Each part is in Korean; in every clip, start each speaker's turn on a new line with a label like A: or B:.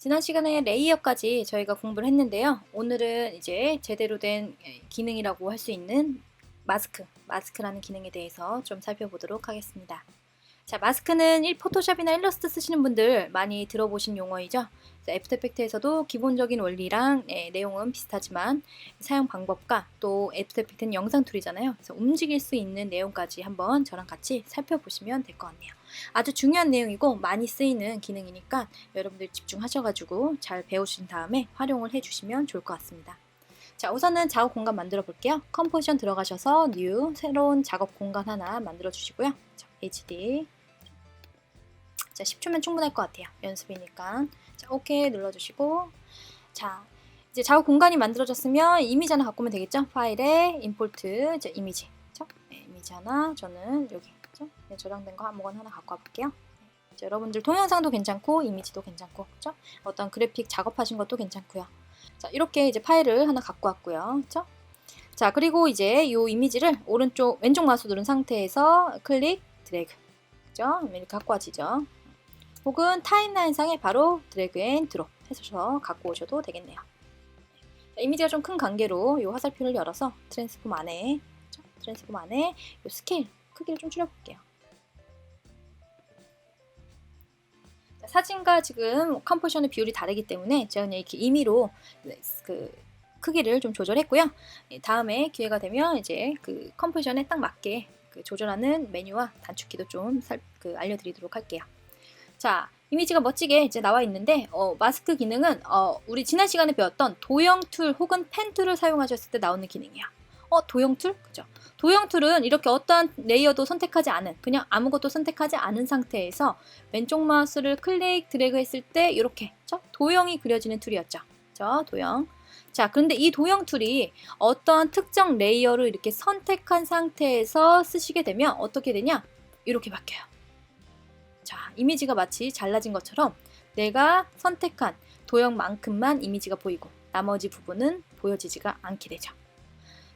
A: 지난 시간에 레이어까지 저희가 공부를 했는데요. 오늘은 이제 제대로 된 기능이라고 할 수 있는 마스크라는 기능에 대해서 좀 살펴보도록 하겠습니다. 자, 마스크는 포토샵이나 일러스트 쓰시는 분들 많이 들어보신 용어이죠. 애프터 이펙트에서도 기본적인 원리랑 내용은 비슷하지만 사용 방법과 또 애프터 이펙트는 영상 툴이잖아요. 그래서 움직일 수 있는 내용까지 한번 저랑 같이 살펴보시면 될 것 같네요. 아주 중요한 내용이고 많이 쓰이는 기능이니까 여러분들 집중하셔가지고 잘 배우신 다음에 활용을 해주시면 좋을 것 같습니다. 자, 우선은 작업 공간 만들어 볼게요. 컴포지션 들어가셔서 뉴 새로운 작업 공간 하나 만들어 주시고요. 자, HD 자, 10초면 충분할 것 같아요. 연습이니까. 자, 오케이 눌러주시고, 자, 이제 작업 공간이 만들어졌으면 이미지 하나 갖고 오면 되겠죠? 파일에 임포트 자, 이미지, 그렇죠? 네, 이미지 하나 저는 여기, 그렇죠? 네, 저장된 거 아무거나 하나 갖고 와볼게요. 자, 여러분들 동영상도 괜찮고 이미지도 괜찮고, 그렇죠? 어떤 그래픽 작업하신 것도 괜찮고요. 자, 이렇게 이제 파일을 하나 갖고 왔고요, 그렇죠? 자, 그리고 이제 이 이미지를 왼쪽 마우스 누른 상태에서 클릭, 드래그, 그죠? 이렇게 갖고 와지죠. 혹은 타임라인상에 바로 드래그 앤 드롭 해서 갖고 오셔도 되겠네요. 자, 이미지가 좀 큰 관계로 이 화살표를 열어서 트랜스폼 안에 이 스케일 크기를 좀 줄여볼게요. 자, 사진과 지금 컴포지션의 비율이 다르기 때문에 제가 그냥 이렇게 임의로 그 크기를 좀 조절했고요. 다음에 기회가 되면 이제 그 컴포지션에 딱 맞게 조절하는 메뉴와 단축키도 좀 알려드리도록 할게요. 자, 이미지가 멋지게 이제 나와 있는데 마스크 기능은 우리 지난 시간에 배웠던 도형 툴 혹은 펜 툴을 사용하셨을 때 나오는 기능이에요. 도형 툴? 그죠? 도형 툴은 이렇게 어떠한 레이어도 선택하지 않은, 그냥 아무것도 선택하지 않은 상태에서 왼쪽 마우스를 클릭, 드래그 했을 때 이렇게 도형이 그려지는 툴이었죠. 그죠? 도형. 자, 그런데 이 도형 툴이 어떠한 특정 레이어를 이렇게 선택한 상태에서 쓰시게 되면 어떻게 되냐? 이렇게 바뀌어요. 자, 이미지가 마치 잘라진 것처럼 내가 선택한 도형만큼만 이미지가 보이고 나머지 부분은 보여지지가 않게 되죠.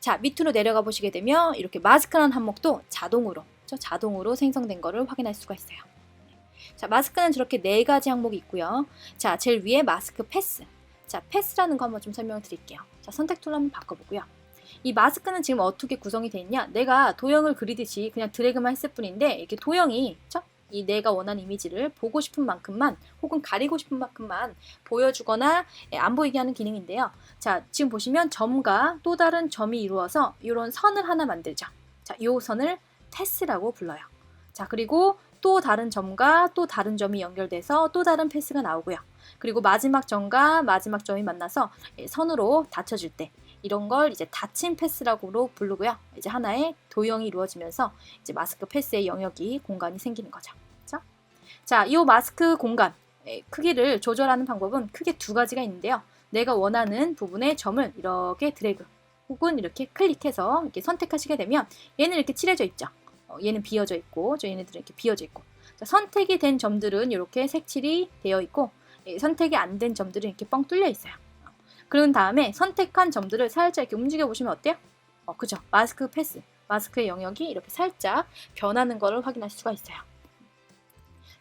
A: 자, 밑으로 내려가 보시게 되면 이렇게 마스크라는 항목도 자동으로 생성된 거를 확인할 수가 있어요. 자, 마스크는 저렇게 4가지 항목이 있고요. 자, 제일 위에 마스크 패스. 자, 패스라는 거 한번 좀 설명을 드릴게요. 자, 선택 툴 한번 바꿔보고요. 이 마스크는 지금 어떻게 구성이 되어 있냐? 내가 도형을 그리듯이 그냥 드래그만 했을 뿐인데 이렇게 도형이 이 내가 원하는 이미지를 보고 싶은 만큼만 혹은 가리고 싶은 만큼만 보여주거나 안 보이게 하는 기능인데요. 자, 지금 보시면 점과 또 다른 점이 이루어서 이런 선을 하나 만들죠. 자, 이 선을 패스라고 불러요. 자, 그리고 또 다른 점과 또 다른 점이 연결돼서 또 다른 패스가 나오고요. 그리고 마지막 점과 마지막 점이 만나서 선으로 닫혀질 때 이런 걸 이제 닫힌 패스라고 부르고요. 이제 하나의 도형이 이루어지면서 이제 마스크 패스의 영역이 공간이 생기는 거죠. 그렇죠? 자, 이 마스크 공간 크기를 조절하는 방법은 크게 2가지가 있는데요. 내가 원하는 부분의 점을 이렇게 드래그 혹은 이렇게 클릭해서 이렇게 선택하시게 되면 얘는 이렇게 칠해져 있죠. 얘는 비어져 있고 얘네들은 이렇게 비어져 있고. 자, 선택이 된 점들은 이렇게 색칠이 되어 있고 선택이 안 된 점들은 이렇게 뻥 뚫려 있어요. 그런 다음에 선택한 점들을 살짝 이렇게 움직여 보시면 어때요? 그죠? 마스크 패스, 마스크의 영역이 이렇게 살짝 변하는 것을 확인할 수가 있어요.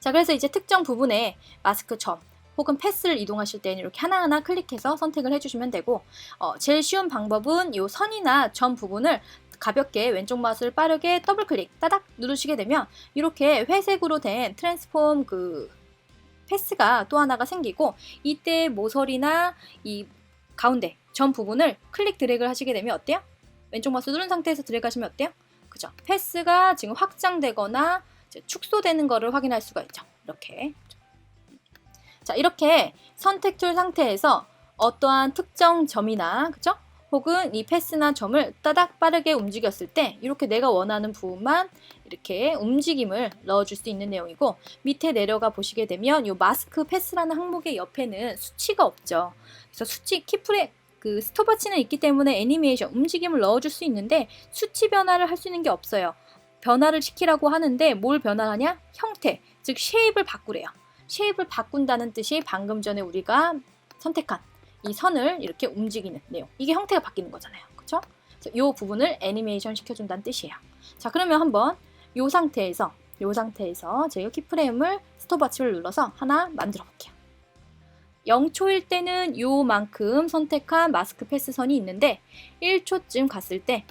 A: 자, 그래서 이제 특정 부분에 마스크 점 혹은 패스를 이동하실 때는 이렇게 하나하나 클릭해서 선택을 해주시면 되고 제일 쉬운 방법은 이 선이나 점 부분을 가볍게 왼쪽 마우스를 빠르게 더블 클릭 따닥 누르시게 되면 이렇게 회색으로 된 트랜스폼 패스가 또 하나가 생기고 이때 모서리나 이 가운데 점 부분을 클릭 드래그를 하시게 되면 어때요? 왼쪽 마우스 누른 상태에서 드래그 하시면 어때요? 그죠? 패스가 지금 확장되거나 축소되는 거를 확인할 수가 있죠. 이렇게. 자, 이렇게 선택 툴 상태에서 어떠한 특정 점이나 그죠? 혹은 이 패스나 점을 따닥 빠르게 움직였을 때 이렇게 내가 원하는 부분만 이렇게 움직임을 넣어줄 수 있는 내용이고 밑에 내려가 보시게 되면 이 마스크 패스라는 항목의 옆에는 수치가 없죠. 그래서 수치 키프레 스톱워치는 있기 때문에 애니메이션 움직임을 넣어줄 수 있는데 수치 변화를 할 수 있는 게 없어요. 변화를 시키라고 하는데 뭘 변화하냐? 형태, 즉 쉐입을 바꾸래요. 쉐입을 바꾼다는 뜻이 방금 전에 우리가 선택한 이 선을 이렇게 움직이는 내용. 이게 형태가 바뀌는 거잖아요. 그렇죠? 이 부분을 애니메이션 시켜준다는 뜻이에요. 자, 그러면 한번 이 상태에서 제가 키프레임을 스톱워치를 눌러서 하나 만들어 볼게요. 0초일 때는 요만큼 선택한 마스크 패스 선이 있는데 1초쯤 갔을 때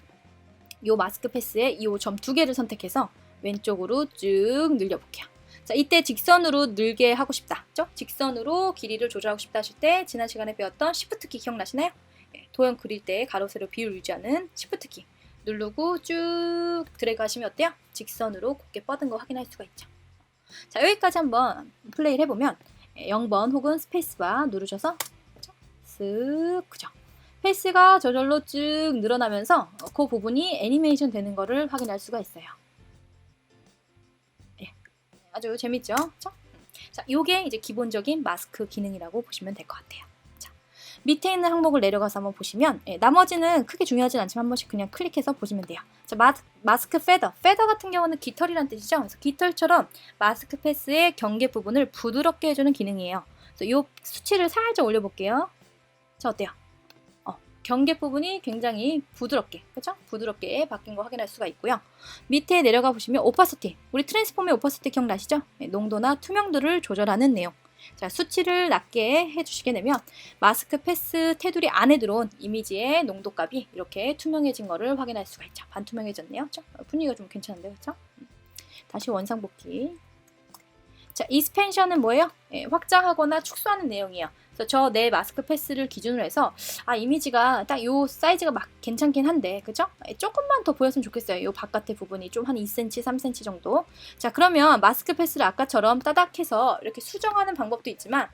A: 요 마스크 패스에 이 점 2개를 선택해서 왼쪽으로 쭉 늘려볼게요. 자, 이때 직선으로 늘게 하고 싶다. 그죠? 직선으로 길이를 조절하고 싶다 하실 때 지난 시간에 배웠던 Shift 키 기억나시나요? 도형 그릴 때 가로 세로 비율 유지하는 Shift 키 누르고 쭉 드래그 하시면 어때요? 직선으로 곱게 뻗은 거 확인할 수가 있죠. 자, 여기까지 한번 플레이를 해보면 0번 혹은 스페이스바 누르셔서 쓱, 그죠? 페이스가 저절로 쭉 늘어나면서 그 부분이 애니메이션 되는 거를 확인할 수가 있어요. 예, 아주 재밌죠? 그쵸? 자, 요게 이제 기본적인 마스크 기능이라고 보시면 될 것 같아요. 자, 밑에 있는 항목을 내려가서 한번 보시면 나머지는 크게 중요하진 않지만 한 번씩 그냥 클릭해서 보시면 돼요. 자, 마스크 페더. 페더 같은 경우는 깃털이란 뜻이죠. 그래서 깃털처럼 마스크 패스의 경계 부분을 부드럽게 해주는 기능이에요. 그래서 요 수치를 살짝 올려볼게요. 자, 어때요? 경계 부분이 굉장히 부드럽게, 그렇죠? 부드럽게 바뀐 거 확인할 수가 있고요. 밑에 내려가 보시면 오파시티, 우리 트랜스폼의 오파시티 기억나시죠? 농도나 투명도를 조절하는 내용. 자, 수치를 낮게 해주시게 되면 마스크 패스 테두리 안에 들어온 이미지의 농도값이 이렇게 투명해진 거를 확인할 수가 있죠. 반투명해졌네요. 그렇죠? 분위기가 좀 괜찮은데요, 그렇죠? 다시 원상복귀. 자, 익스펜션은 뭐예요? 확장하거나 축소하는 내용이에요. 그래서 저 내 마스크 패스를 기준으로 해서 이미지가 딱 요 사이즈가 막 괜찮긴 한데, 그죠? 조금만 더 보였으면 좋겠어요. 요 바깥의 부분이 좀 한 2cm, 3cm 정도. 자, 그러면 마스크 패스를 아까처럼 따닥해서 이렇게 수정하는 방법도 있지만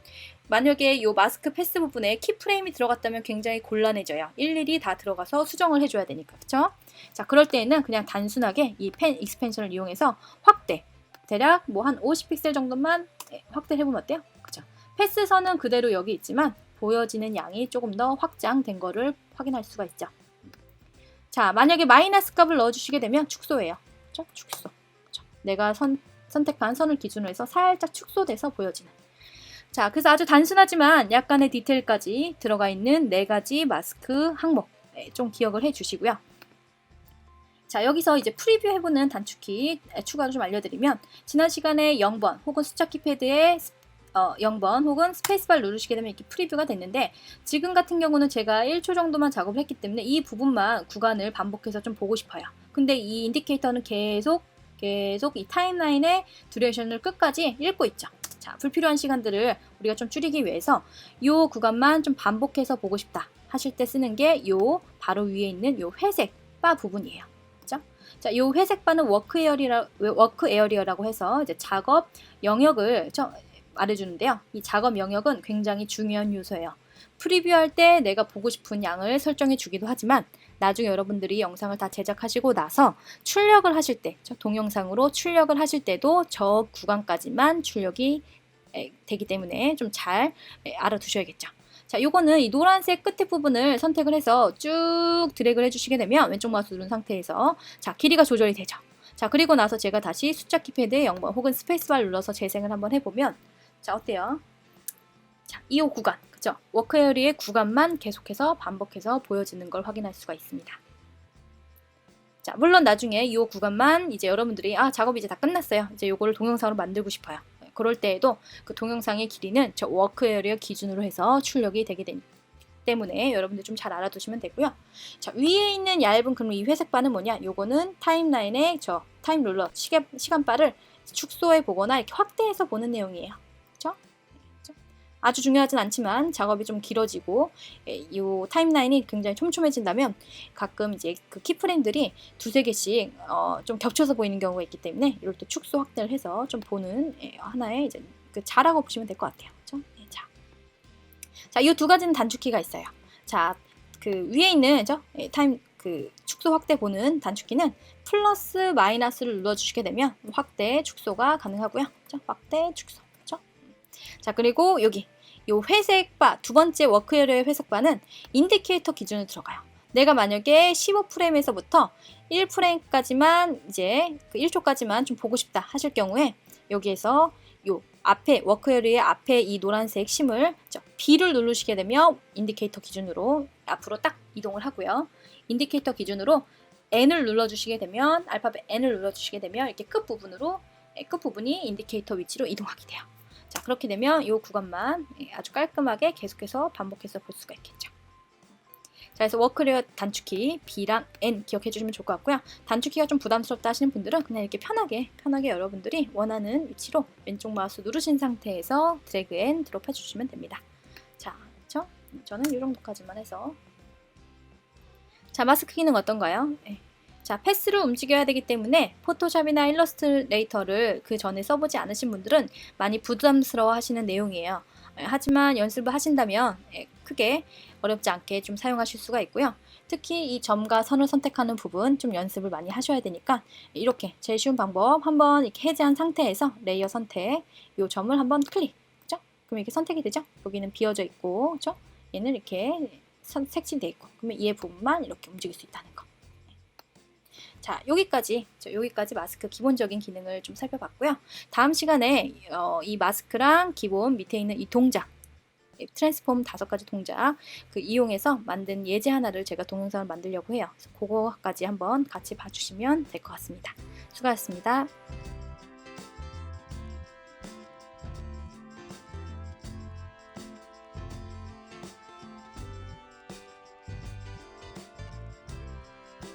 A: 만약에 요 마스크 패스 부분에 키프레임이 들어갔다면 굉장히 곤란해져요. 일일이 다 들어가서 수정을 해줘야 되니까, 그쵸? 자, 그럴 때에는 그냥 단순하게 이 펜 익스펜션을 이용해서 확대, 대략 뭐 한 50픽셀 정도만 확대해보면 어때요? 그죠? 패스선은 그대로 여기 있지만 보여지는 양이 조금 더 확장된 거를 확인할 수가 있죠. 자, 만약에 마이너스 값을 넣어주시게 되면 축소예요. 그죠? 축소. 그죠? 내가 선택한 선을 기준으로 해서 살짝 축소돼서 보여지는. 자, 그래서 아주 단순하지만 약간의 디테일까지 들어가 있는 4가지 마스크 항목 좀 기억을 해주시고요. 자, 여기서 이제 프리뷰 해보는 단축키 추가로 좀 알려드리면 지난 시간에 0번 혹은 숫자 키패드에 0번 혹은 스페이스바를 누르시게 되면 이렇게 프리뷰가 됐는데 지금 같은 경우는 제가 1초 정도만 작업을 했기 때문에 이 부분만 구간을 반복해서 좀 보고 싶어요. 근데 이 인디케이터는 계속 이 타임라인의 듀레이션을 끝까지 읽고 있죠. 자, 불필요한 시간들을 우리가 좀 줄이기 위해서 이 구간만 좀 반복해서 보고 싶다 하실 때 쓰는 게 이 바로 위에 있는 이 회색 바 부분이에요. 자, 이 회색 바는 워크 에어리어라고 해서 이제 작업 영역을 말해주는데요. 이 작업 영역은 굉장히 중요한 요소예요. 프리뷰할 때 내가 보고 싶은 양을 설정해 주기도 하지만 나중에 여러분들이 영상을 다 제작하시고 나서 출력을 하실 때, 동영상으로 출력을 하실 때도 저 구간까지만 출력이 되기 때문에 좀 잘 알아두셔야겠죠. 자, 요거는 이 노란색 끝에 부분을 선택을 해서 쭉 드래그를 해주시게 되면 왼쪽 마우스 누른 상태에서 자, 길이가 조절이 되죠. 자, 그리고 나서 제가 다시 숫자 키패드에 0번 혹은 스페이스바를 눌러서 재생을 한번 해보면 자, 어때요? 자, 이 구간, 그죠? 워크 에어리의 구간만 계속해서 반복해서 보여지는 걸 확인할 수가 있습니다. 자, 물론 나중에 이 구간만 이제 여러분들이 작업이 이제 다 끝났어요. 이제 요거를 동영상으로 만들고 싶어요. 그럴 때에도 그 동영상의 길이는 저 워크 에어리어 기준으로 해서 출력이 되기 때문에 여러분들 좀 잘 알아두시면 되고요. 자, 위에 있는 얇은 그럼 이 회색 바는 뭐냐? 요거는 타임라인의 저 타임 룰러 시간바를 축소해 보거나 이렇게 확대해서 보는 내용이에요. 그렇죠? 아주 중요하진 않지만 작업이 좀 길어지고 이 타임라인이 굉장히 촘촘해진다면 가끔 이제 그 키프레임들이 두세 개씩 좀 겹쳐서 보이는 경우가 있기 때문에 이럴 때 축소 확대를 해서 좀 보는 하나의 이제 그 자라고 보시면 될 것 같아요. 그렇죠? 자, 이 두 가지는 단축키가 있어요. 자, 그 위에 있는 타임 그 축소 확대 보는 단축키는 플러스 마이너스를 눌러주시게 되면 확대 축소가 가능하고요. 그렇죠? 확대 축소. 그렇죠? 자, 그리고 여기 요 회색 바, 두 번째 워크 에어리어의 회색 바는 인디케이터 기준으로 들어가요. 내가 만약에 15프레임에서부터 1프레임까지만 이제 그 1초까지만 좀 보고 싶다 하실 경우에 여기에서 요 앞에 워크 에어리어의 앞에 이 노란색 심을 B를 누르시게 되면 인디케이터 기준으로 앞으로 딱 이동을 하고요. 인디케이터 기준으로 N을 눌러주시게 되면 알파벳 N을 눌러주시게 되면 이렇게 끝부분이 인디케이터 위치로 이동하게 돼요. 자, 그렇게 되면 이 구간만 아주 깔끔하게 계속해서 반복해서 볼 수가 있겠죠. 자, 그래서 워크레어 단축키 B랑 N 기억해 주시면 좋을 것 같고요. 단축키가 좀 부담스럽다 하시는 분들은 그냥 이렇게 편하게 여러분들이 원하는 위치로 왼쪽 마우스 누르신 상태에서 드래그 앤 드롭 해주시면 됩니다. 자, 그렇죠? 저는 이 정도까지만 해서. 자, 마스크 기능 어떤가요? 네. 자, 패스로 움직여야 되기 때문에 포토샵이나 일러스트레이터를 그 전에 써보지 않으신 분들은 많이 부담스러워 하시는 내용이에요. 하지만 연습을 하신다면 크게 어렵지 않게 좀 사용하실 수가 있고요. 특히 이 점과 선을 선택하는 부분 좀 연습을 많이 하셔야 되니까 이렇게 제일 쉬운 방법 한번 이렇게 해제한 상태에서 레이어 선택 이 점을 한번 클릭, 그죠? 그럼 이렇게 선택이 되죠? 여기는 비어져 있고, 그죠? 얘는 이렇게 색칠돼 있고, 그러면 이 부분만 이렇게 움직일 수 있다는 거. 자, 여기까지 마스크 기본적인 기능을 좀 살펴봤고요. 다음 시간에 이 마스크랑 기본 밑에 있는 이 동작, 트랜스폼 5가지 동작 그 이용해서 만든 예제 하나를 제가 동영상을 만들려고 해요. 그래서 그거까지 한번 같이 봐주시면 될 것 같습니다. 수고하셨습니다.